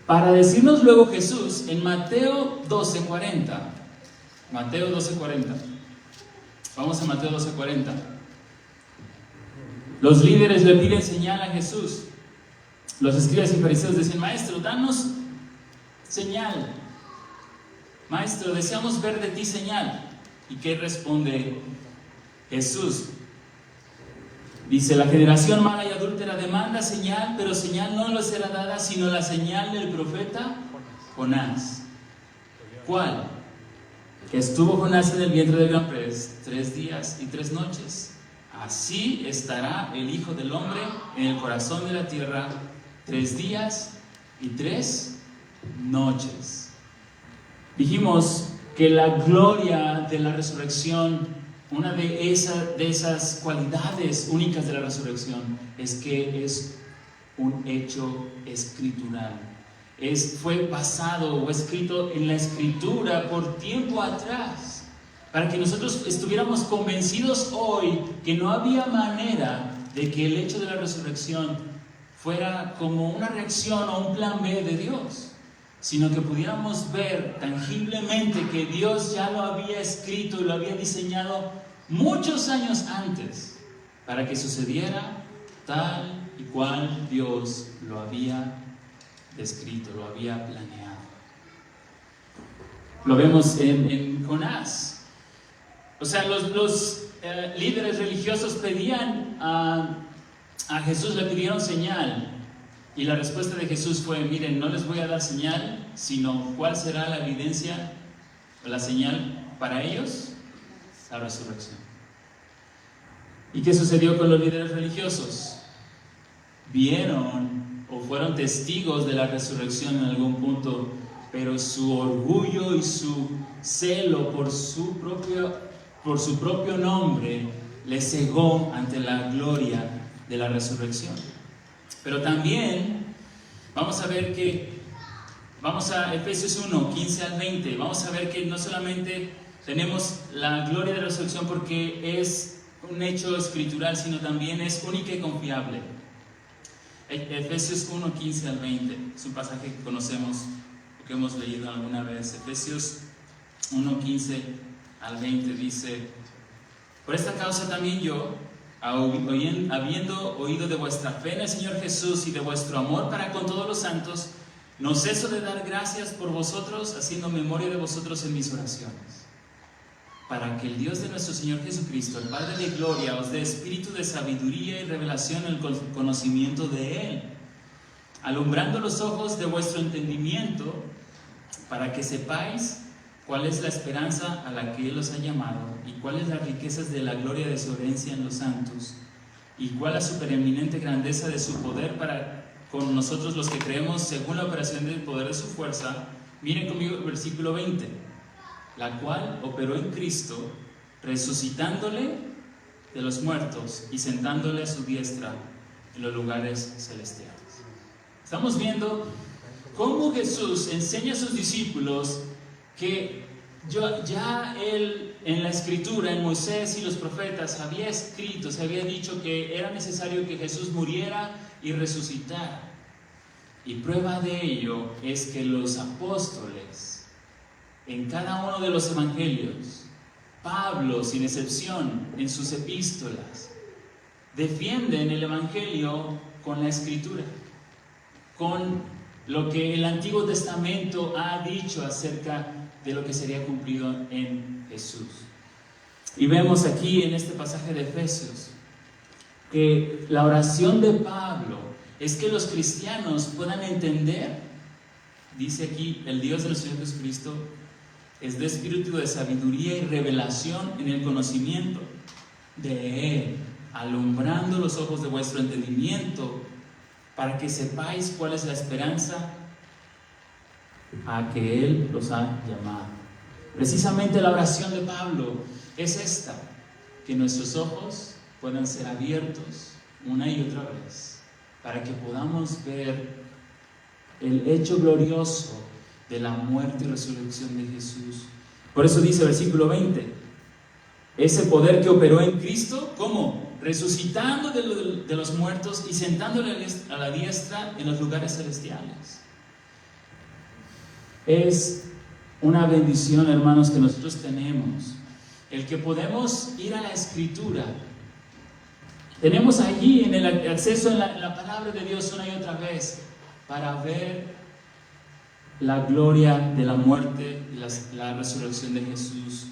para decirnos luego Jesús en Mateo 12:40. Mateo 12:40. Vamos a Mateo 12:40. Los líderes le piden señal a Jesús. Los escribas y fariseos dicen: Maestro, danos señal. Maestro, deseamos ver de ti señal. ¿Y qué responde Jesús? Dice: la generación mala y adúltera demanda señal, pero señal no les será dada, sino la señal del profeta Jonás. ¿Cuál? Que estuvo Jonás en el vientre del gran pez 3 días y 3 noches. Así estará el Hijo del Hombre en el corazón de la tierra 3 días y 3 noches. Dijimos que la gloria de la resurrección, una de esas cualidades únicas de la resurrección, es que es un hecho escritural. Fue pasado o escrito en la escritura por tiempo atrás, para que nosotros estuviéramos convencidos hoy que no había manera de que el hecho de la resurrección fuera como una reacción o un plan B de Dios, sino que pudiéramos ver tangiblemente que Dios ya lo había escrito y lo había diseñado muchos años antes para que sucediera tal y cual Dios lo había descrito, lo había planeado. Lo vemos en Jonás. O sea, los líderes religiosos pedían a Jesús, le pidieron señal, y la respuesta de Jesús fue: miren, no les voy a dar señal, sino ¿cuál será la evidencia o la señal para ellos? La resurrección. ¿Y qué sucedió con los líderes religiosos? Vieron o fueron testigos de la resurrección en algún punto, pero su orgullo y su celo por su propio nombre les cegó ante la gloria de la resurrección. Pero también vamos a ver que, vamos a Efesios 1, 15 al 20, vamos a ver que no solamente tenemos la gloria de la resurrección porque es un hecho escritural, sino también es única y confiable. Efesios 1, 15 al 20, es un pasaje que conocemos, que hemos leído alguna vez. Efesios 1, 15 al 20 dice: por esta causa también yo, habiendo oído de vuestra fe en el Señor Jesús y de vuestro amor para con todos los santos, no ceso de dar gracias por vosotros, haciendo memoria de vosotros en mis oraciones, para que el Dios de nuestro Señor Jesucristo, el Padre de gloria, os dé espíritu de sabiduría y revelación en el conocimiento de Él, alumbrando los ojos de vuestro entendimiento, para que sepáis cuál es la esperanza a la que Él os ha llamado, y cuáles las riquezas de la gloria de su herencia en los santos, y cuál la supereminente grandeza de su poder para con nosotros los que creemos, según la operación del poder de su fuerza. Miren conmigo el versículo 20, la cual operó en Cristo, resucitándole de los muertos y sentándole a su diestra en los lugares celestiales. Estamos viendo cómo Jesús enseña a sus discípulos que ya Él en la Escritura, en Moisés y los profetas, había escrito, se había dicho que era necesario que Jesús muriera y resucitara. Y prueba de ello es que los apóstoles, en cada uno de los evangelios, Pablo sin excepción en sus epístolas, defienden el evangelio con la Escritura, con lo que el Antiguo Testamento ha dicho acerca de lo que sería cumplido en Jesús. Y vemos aquí en este pasaje de Efesios que la oración de Pablo es que los cristianos puedan entender, dice aquí, el Dios de nuestro Señor Jesucristo es de espíritu de sabiduría y revelación en el conocimiento de Él, alumbrando los ojos de vuestro entendimiento, para que sepáis cuál es la esperanza a que Él los ha llamado. Precisamente la oración de Pablo es esta, que nuestros ojos puedan ser abiertos una y otra vez, para que podamos ver el hecho glorioso de la muerte y resurrección de Jesús. Por eso dice versículo 20, ese poder que operó en Cristo, ¿cómo? Resucitando de los muertos y sentándole a la diestra en los lugares celestiales. Es una bendición, hermanos, que nosotros tenemos, el que podemos ir a la Escritura. Tenemos allí en el acceso en la palabra de Dios una y otra vez para ver la gloria de la muerte y la resurrección de Jesús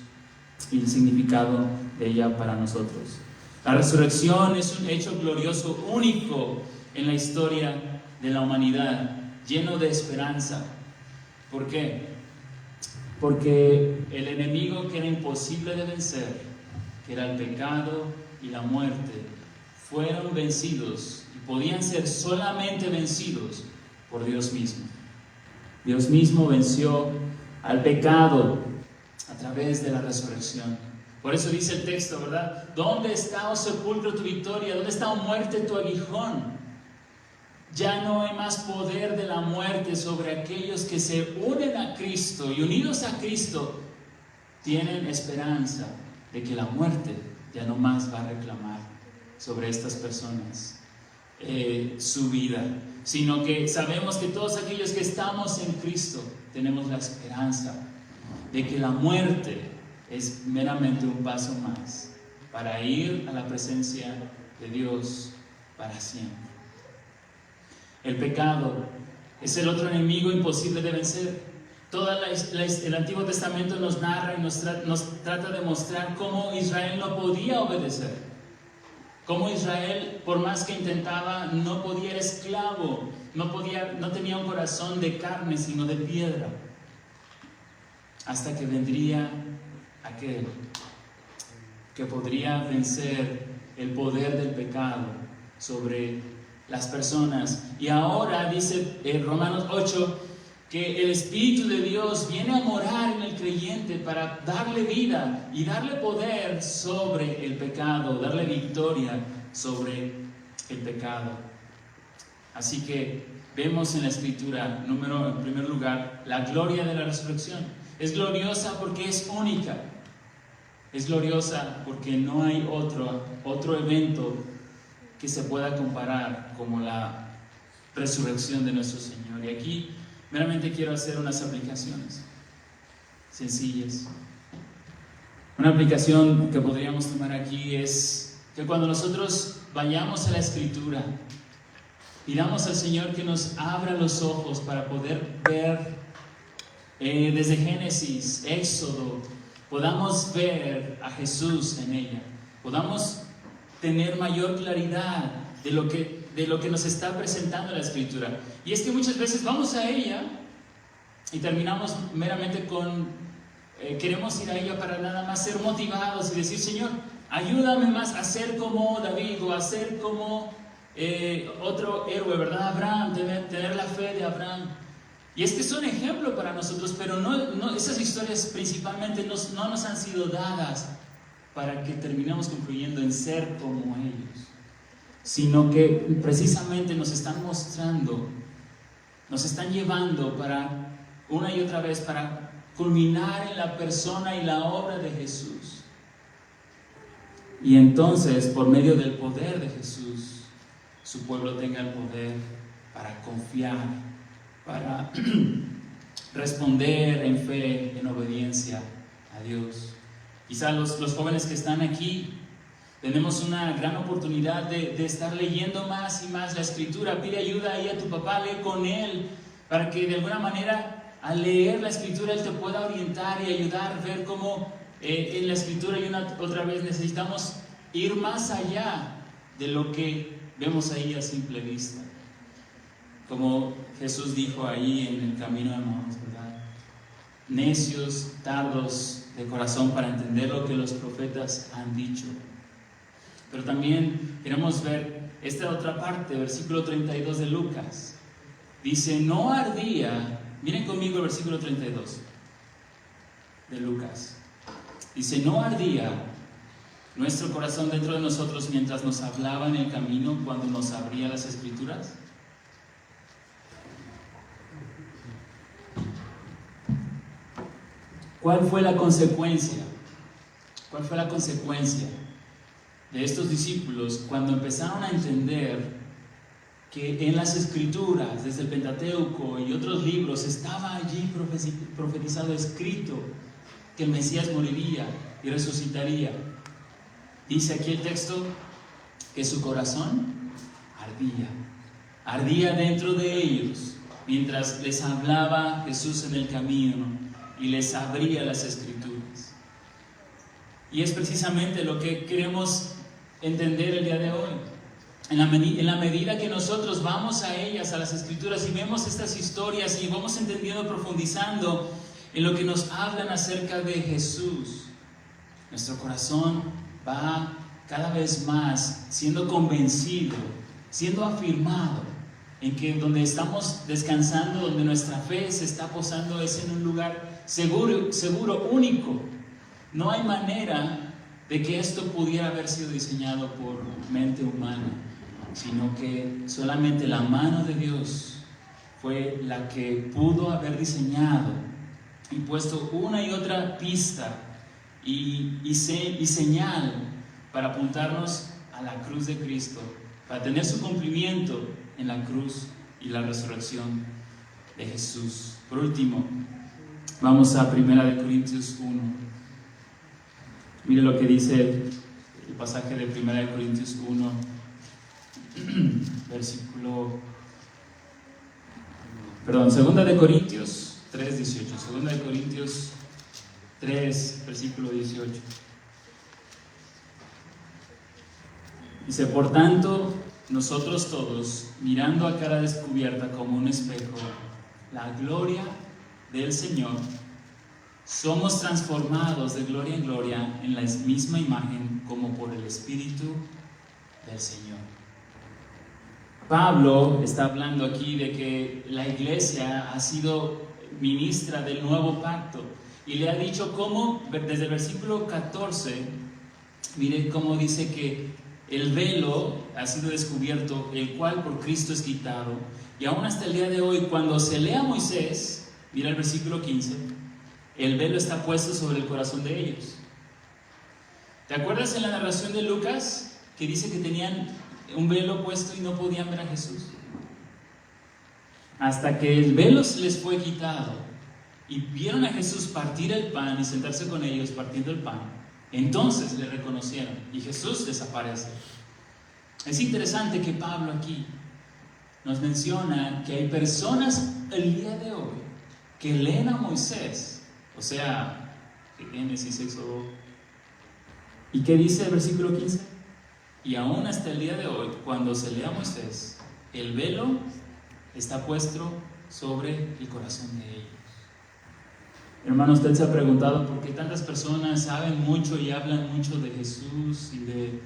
y el significado de ella para nosotros. La resurrección es un hecho glorioso único en la historia de la humanidad, lleno de esperanza. ¿Por qué? Porque el enemigo que era imposible de vencer, que era el pecado y la muerte, fueron vencidos y podían ser solamente vencidos por Dios mismo. Dios mismo venció al pecado a través de la resurrección. Por eso dice el texto, ¿verdad? ¿Dónde está, oh sepulcro, tu victoria? ¿Dónde está, oh muerte, tu aguijón? Ya no hay más poder de la muerte sobre aquellos que se unen a Cristo, y unidos a Cristo tienen esperanza de que la muerte ya no más va a reclamar sobre estas personas su vida, sino que sabemos que todos aquellos que estamos en Cristo tenemos la esperanza de que la muerte es meramente un paso más para ir a la presencia de Dios para siempre. El pecado es el otro enemigo imposible de vencer. Todo el Antiguo Testamento nos narra y nos trata de mostrar cómo Israel no podía obedecer. Cómo Israel, por más que intentaba, no podía, era esclavo, no tenía un corazón de carne, sino de piedra. Hasta que vendría aquel que podría vencer el poder del pecado sobre las personas. Y ahora dice en Romanos 8 que el Espíritu de Dios viene a morar en el creyente para darle vida y darle poder sobre el pecado, darle victoria sobre el pecado. Así que vemos en la Escritura, en primer lugar, la gloria de la resurrección. Es gloriosa porque es única. Es gloriosa porque no hay otro evento que se pueda comparar como la resurrección de nuestro Señor. Y aquí meramente quiero hacer unas aplicaciones sencillas. Una aplicación que podríamos tomar aquí es que cuando nosotros vayamos a la Escritura, pidamos al Señor que nos abra los ojos para poder ver desde Génesis, Éxodo, podamos ver a Jesús en ella, podamos tener mayor claridad de lo que nos está presentando la Escritura. Y es que muchas veces vamos a ella y terminamos meramente queremos ir a ella para nada más ser motivados y decir: Señor, ayúdame más a ser como David o a ser como otro héroe, ¿verdad? Abraham, tener la fe de Abraham. Y es que son ejemplo para nosotros, pero no, esas historias principalmente no nos han sido dadas para que terminemos concluyendo en ser como ellos, sino que precisamente nos están mostrando, nos están llevando para una y otra vez para culminar en la persona y la obra de Jesús. Y entonces, por medio del poder de Jesús, su pueblo tenga el poder para confiar, para responder en fe, en obediencia a Dios. Quizá los jóvenes que están aquí tenemos una gran oportunidad de estar leyendo más y más la Escritura. Pide ayuda ahí a tu papá, lee con él, para que de alguna manera al leer la Escritura él te pueda orientar y ayudar a ver cómo en la Escritura y otra vez necesitamos ir más allá de lo que vemos ahí a simple vista. Como Jesús dijo ahí en el camino de Maús, ¿verdad? Necios, tardos de corazón para entender lo que los profetas han dicho. Pero también queremos ver esta otra parte, versículo 32 de Lucas. Dice: no ardía, miren conmigo el versículo 32. de Lucas. Dice, ¿no ardía nuestro corazón dentro de nosotros mientras nos hablaba en el camino cuando nos abría las Escrituras? ¿Cuál fue la consecuencia? ¿Cuál fue la consecuencia de estos discípulos cuando empezaron a entender que en las Escrituras, desde el Pentateuco y otros libros, estaba allí profetizado, escrito, que el Mesías moriría y resucitaría? Dice aquí el texto que su corazón ardía dentro de ellos mientras les hablaba Jesús en el camino y les abría las Escrituras. Y es precisamente lo que queremos entender el día de hoy. En la medida que nosotros vamos a ellas, a las Escrituras, y vemos estas historias y vamos entendiendo, profundizando en lo que nos hablan acerca de Jesús, nuestro corazón va cada vez más siendo convencido, siendo afirmado en que donde estamos descansando, donde nuestra fe se está posando, es en un lugar seguro, único. No hay manera de que esto pudiera haber sido diseñado por mente humana, sino que solamente la mano de Dios fue la que pudo haber diseñado y puesto una y otra pista y señal para apuntarnos a la cruz de Cristo, para tener su cumplimiento en la cruz y la resurrección de Jesús. Por último, vamos a 1 Corintios 1. Mire lo que dice el pasaje de 1 Corintios 1, Segunda de Corintios 3, 18. Segunda de Corintios 3, versículo 18. Dice, por tanto, nosotros todos, mirando a cara descubierta como un espejo, la gloria del Señor, somos transformados de gloria en gloria en la misma imagen como por el Espíritu del Señor. Pablo está hablando aquí de que la iglesia ha sido ministra del nuevo pacto y le ha dicho cómo, desde el versículo 14, mire cómo dice que el velo ha sido descubierto, el cual por Cristo es quitado, y aún hasta el día de hoy, cuando se lee a Moisés, mira el versículo 15, el velo está puesto sobre el corazón de ellos. ¿Te acuerdas en la narración de Lucas que dice que tenían un velo puesto y no podían ver a Jesús? Hasta que el velo les fue quitado y vieron a Jesús partir el pan y sentarse con ellos partiendo el pan, entonces le reconocieron y Jesús desaparece. Es interesante que Pablo aquí nos menciona que hay personas el día de hoy que leen a Moisés, o sea, Génesis, Éxodo, ¿y qué dice el versículo 15? Y aún hasta el día de hoy, cuando se lee a Moisés, el velo está puesto sobre el corazón de ellos. Hermano, usted se ha preguntado por qué tantas personas saben mucho y hablan mucho de Jesús y de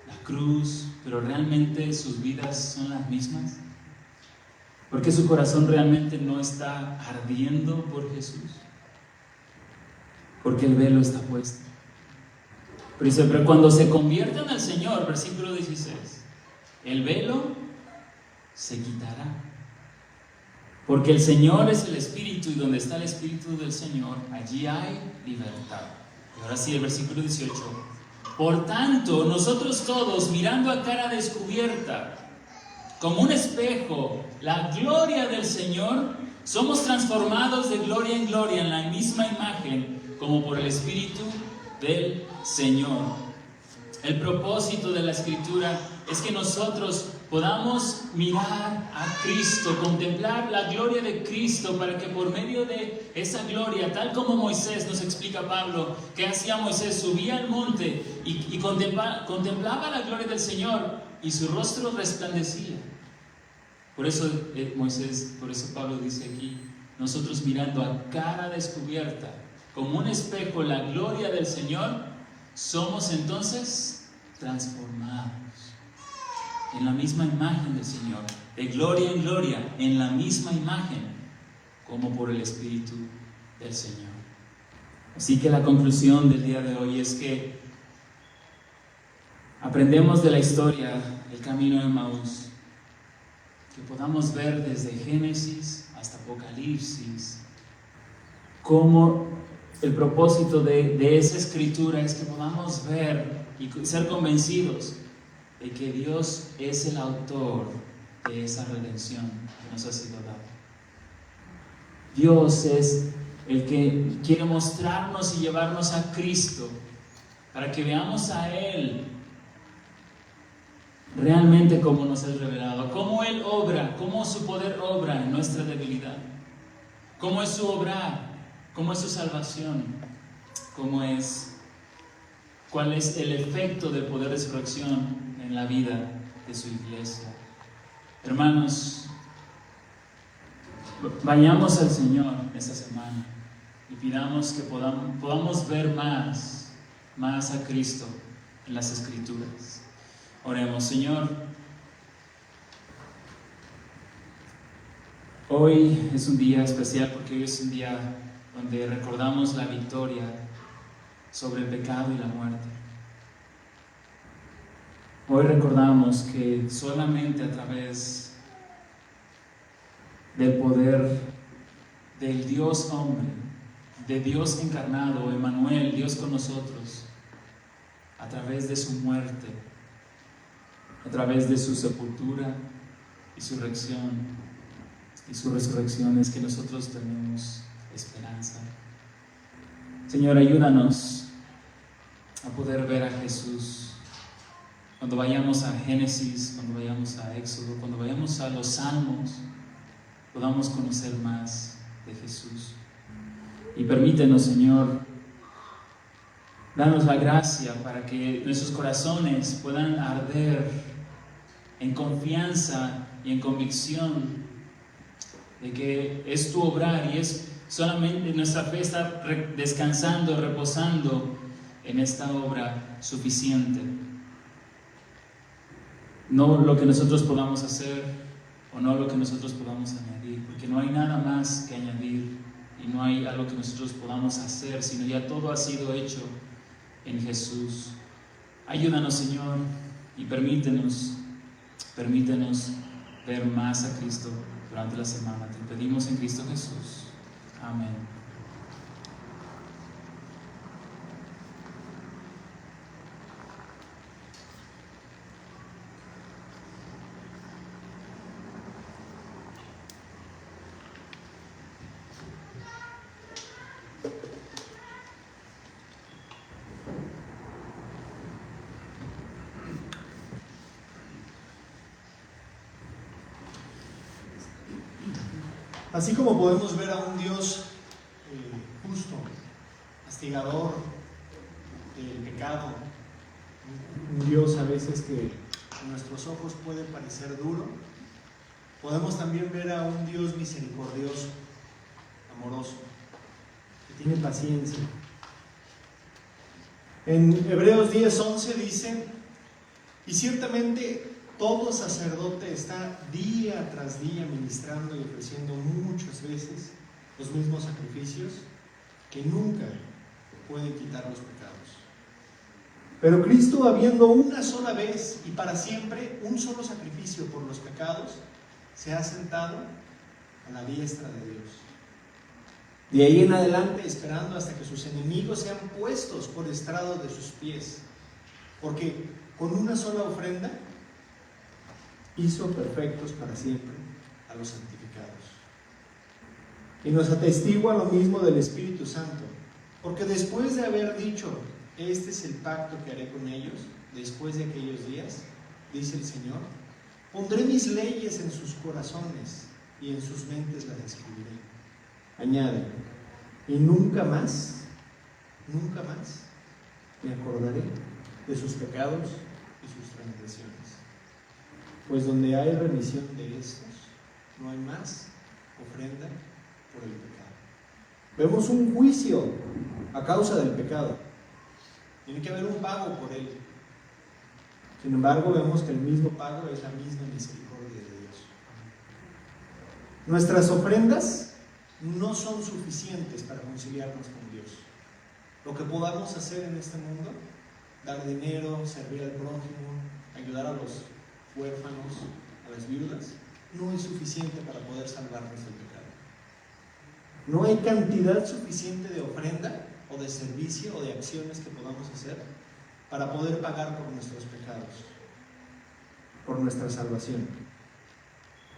la cruz, pero realmente sus vidas son las mismas. ¿Por qué su corazón realmente no está ardiendo por Jesús? Porque el velo está puesto. Pero dice, pero cuando se conviertan al Señor, versículo 16, el velo se quitará. Porque el Señor es el Espíritu, y donde está el Espíritu del Señor, allí hay libertad. Y ahora sí, el versículo 18. Por tanto, nosotros todos, mirando a cara descubierta, como un espejo, la gloria del Señor, somos transformados de gloria en gloria en la misma imagen, como por el Espíritu del Señor. El propósito de la Escritura es que nosotros podamos mirar a Cristo, contemplar la gloria de Cristo, para que por medio de esa gloria, tal como Moisés, nos explica Pablo, que hacía Moisés, subía al monte y contemplaba la gloria del Señor y su rostro resplandecía. Por eso Pablo dice aquí, nosotros mirando a cara descubierta, como un espejo, la gloria del Señor, somos entonces transformados en la misma imagen del Señor, de gloria en gloria, en la misma imagen, como por el Espíritu del Señor. Así que la conclusión del día de hoy es que aprendemos de la historia, el camino de Emaús, que podamos ver desde Génesis hasta Apocalipsis cómo el propósito de esa escritura es que podamos ver y ser convencidos de que Dios es el autor de esa redención que nos ha sido dada. Dios es el que quiere mostrarnos y llevarnos a Cristo para que veamos a Él realmente como nos es revelado, cómo Él obra, cómo su poder obra en nuestra debilidad, cómo es su obrar, cómo es su salvación, cuál es el efecto del poder de resurrección en la vida de su iglesia. Hermanos, vayamos al Señor esta semana y pidamos que podamos ver más a Cristo en las Escrituras. Oremos. Señor, hoy es un día especial porque hoy es un día donde recordamos la victoria sobre el pecado y la muerte. Hoy recordamos que solamente a través del poder del Dios hombre, de Dios encarnado, Emmanuel, Dios con nosotros, a través de su muerte, a través de su sepultura y su resurrección es que nosotros tenemos esperanza. Señor, ayúdanos a poder ver a Jesús. Cuando vayamos a Génesis, cuando vayamos a Éxodo, cuando vayamos a los Salmos, podamos conocer más de Jesús. Y permítenos, Señor, danos la gracia para que nuestros corazones puedan arder en confianza y en convicción de que es tu obrar y es solamente nuestra fe está descansando, reposando en esta obra suficiente. No lo que nosotros podamos hacer o no lo que nosotros podamos añadir, porque no hay nada más que añadir y no hay algo que nosotros podamos hacer, sino ya todo ha sido hecho en Jesús. Ayúdanos, Señor, y permítenos ver más a Cristo durante la semana. Te pedimos en Cristo Jesús. Amén. Así como podemos ver a un Dios justo, castigador del pecado, un Dios a veces que a nuestros ojos puede parecer duro, podemos también ver a un Dios misericordioso, amoroso, que tiene paciencia. En Hebreos 10:11 dice: y ciertamente todo sacerdote está día tras día ministrando y ofreciendo muchas veces los mismos sacrificios que nunca pueden quitar los pecados. Pero Cristo, habiendo una sola vez y para siempre un solo sacrificio por los pecados, se ha sentado a la diestra de Dios. De ahí en adelante, esperando hasta que sus enemigos sean puestos por estrado de sus pies, porque con una sola ofrenda hizo perfectos para siempre a los santificados. Y nos atestigua lo mismo del Espíritu Santo, porque después de haber dicho: este es el pacto que haré con ellos después de aquellos días, dice el Señor, pondré mis leyes en sus corazones y en sus mentes las escribiré. Añade: y nunca más me acordaré de sus pecados y sus transgresiones. Pues donde hay remisión de estos, no hay más ofrenda por el pecado. Vemos un juicio a causa del pecado. Tiene que haber un pago por él. Sin embargo, vemos que el mismo pago es la misma misericordia de Dios. Nuestras ofrendas no son suficientes para conciliarnos con Dios. Lo que podamos hacer en este mundo, dar dinero, servir al prójimo, ayudar a los huérfanos, a las viudas, no es suficiente para poder salvarnos del pecado. No hay cantidad suficiente de ofrenda o de servicio o de acciones que podamos hacer para poder pagar por nuestros pecados, por nuestra salvación.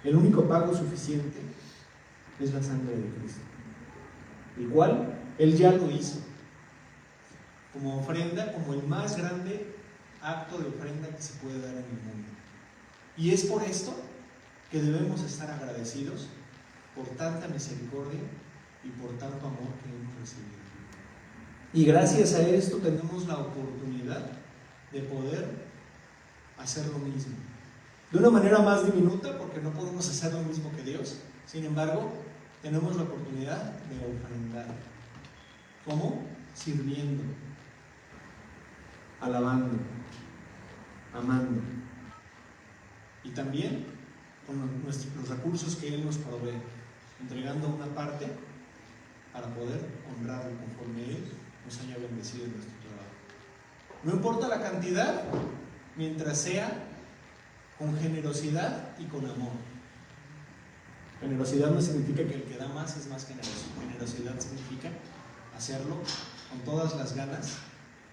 El único pago suficiente es la sangre de Cristo, el cual Él ya lo hizo como ofrenda, como el más grande acto de ofrenda que se puede dar en el mundo. Y es por esto que debemos estar agradecidos por tanta misericordia y por tanto amor que hemos recibido. Y gracias a esto tenemos la oportunidad de poder hacer lo mismo. De una manera más diminuta, porque no podemos hacer lo mismo que Dios. Sin embargo, tenemos la oportunidad de ofrendar. ¿Cómo? Sirviendo, alabando, amando. Y también con los recursos que Él nos provee, entregando una parte para poder honrarlo conforme Él nos haya bendecido en nuestro trabajo. No importa la cantidad, mientras sea con generosidad y con amor. Generosidad no significa que el que da más es más generoso. Generosidad significa hacerlo con todas las ganas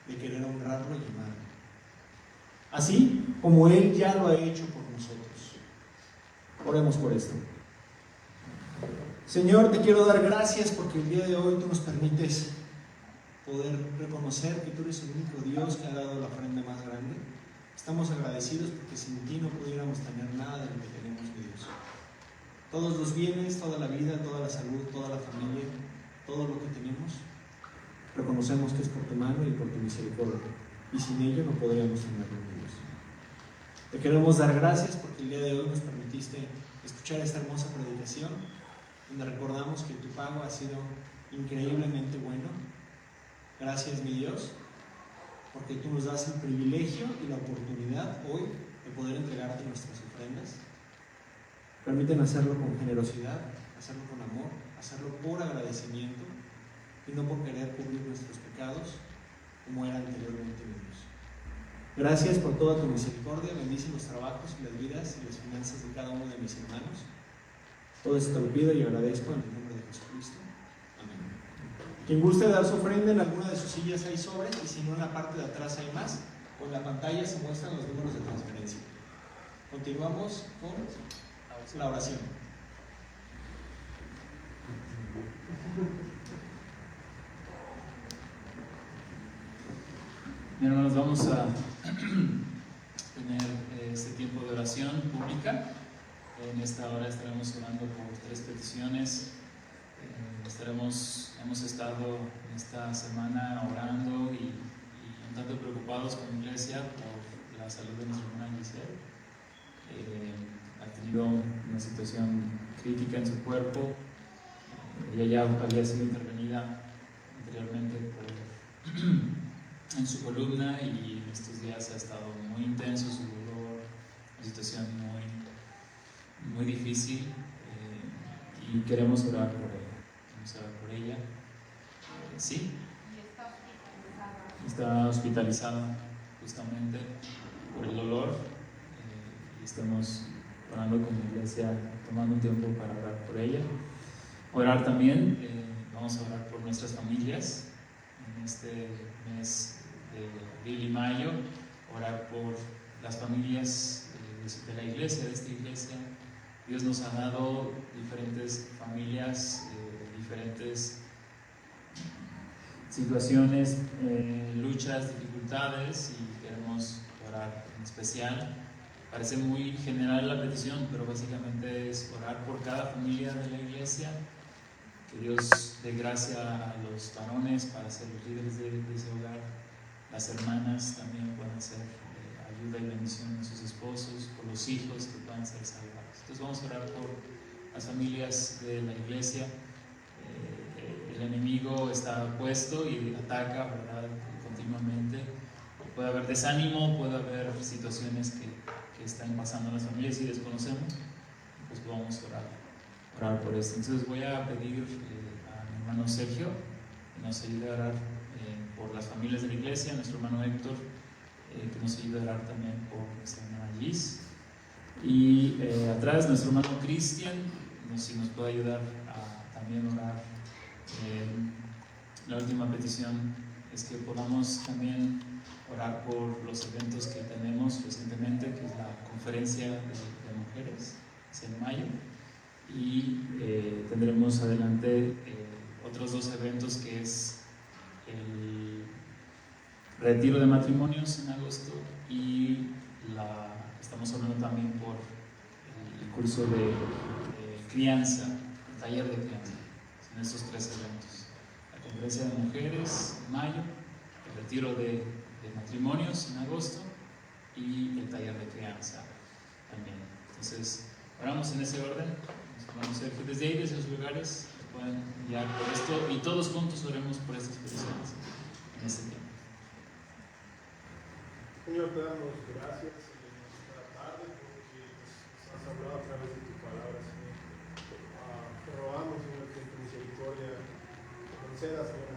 de querer honrarlo y amarlo. Así como Él ya lo ha hecho por nosotros. Oremos por esto. Señor, te quiero dar gracias porque el día de hoy tú nos permites poder reconocer que tú eres el único Dios que ha dado la ofrenda más grande. Estamos agradecidos porque sin ti no pudiéramos tener nada de lo que tenemos, mi Dios. Todos los bienes, toda la vida, toda la salud, toda la familia, todo lo que tenemos, reconocemos que es por tu mano y por tu misericordia. Y sin ello no podríamos tenerlo, mi Dios. Te queremos dar gracias porque el día de hoy nos permitiste escuchar esta hermosa predicación, donde recordamos que tu pago ha sido increíblemente bueno. Gracias, mi Dios, porque tú nos das el privilegio y la oportunidad hoy de poder entregarte nuestras ofrendas. Permítenos hacerlo con generosidad, hacerlo con amor, hacerlo por agradecimiento y no por querer cubrir nuestros pecados como era anteriormente, mi Dios. Gracias por toda tu misericordia, bendice los trabajos y las vidas y las finanzas de cada uno de mis hermanos. Todo esto te lo pido y agradezco en el nombre de Jesucristo. Amén. Quien guste dar su ofrenda, en alguna de sus sillas hay sobres, y si no, en la parte de atrás hay más. Con la pantalla se muestran los números de transferencia. Continuamos con la oración. Bien, hermanos, vamos a tener este tiempo de oración pública. En esta hora estaremos orando por 3 peticiones. Hemos estado esta semana orando y un tanto preocupados con la iglesia por la salud de nuestra hermana Giselle. Ha tenido una situación crítica en su cuerpo. Ella ya había sido intervenida anteriormente en su columna y en estos días ha estado muy intenso su dolor, una situación muy difícil, y queremos orar por ella. Sí, está hospitalizada justamente por el dolor, y estamos orando con la iglesia, tomando un tiempo para orar por ella. Orar también, vamos a orar por nuestras familias en este mes de abril y mayo, orar por las familias de la iglesia, de esta iglesia. Dios nos ha dado diferentes familias, diferentes situaciones, luchas, dificultades, y queremos orar en especial. Parece muy general la petición, pero básicamente es orar por cada familia de la iglesia, que Dios dé gracia a los varones para ser los líderes de ese hogar. Las hermanas también puedan ser ayuda y bendición a sus esposos, por los hijos que puedan ser salvados. Entonces vamos a orar por las familias de la iglesia. El enemigo está puesto y ataca, ¿verdad?, continuamente. Puede haber desánimo, puede haber situaciones que están pasando en las familias y desconocemos. Pues vamos a orar por esto. Entonces voy a pedir a mi hermano Sergio que nos ayude a orar por las familias de la iglesia, nuestro hermano Héctor, que nos ayuda a orar también por nuestra hermana Liz. Y atrás nuestro hermano Cristian, si nos puede ayudar a también orar. La última petición es que podamos también orar por los eventos que tenemos recientemente, que es la conferencia de mujeres, es en mayo, y tendremos adelante otros 2 eventos, que es el retiro de matrimonios en agosto y estamos hablando también por el curso de crianza, el taller de crianza, en estos 3 eventos: la conferencia de mujeres en mayo, el retiro de matrimonios en agosto y el taller de crianza también. Entonces, oramos en ese orden. Vamos a ver que desde ahí, desde sus lugares, pueden guiar por esto, y todos juntos oremos por estas peticiones en este tiempo. Señor, te damos gracias en esta tarde porque nos has hablado a través de tu palabra, Señor. Te rogamos, Señor, que en tu misericordia te concedas, Señor,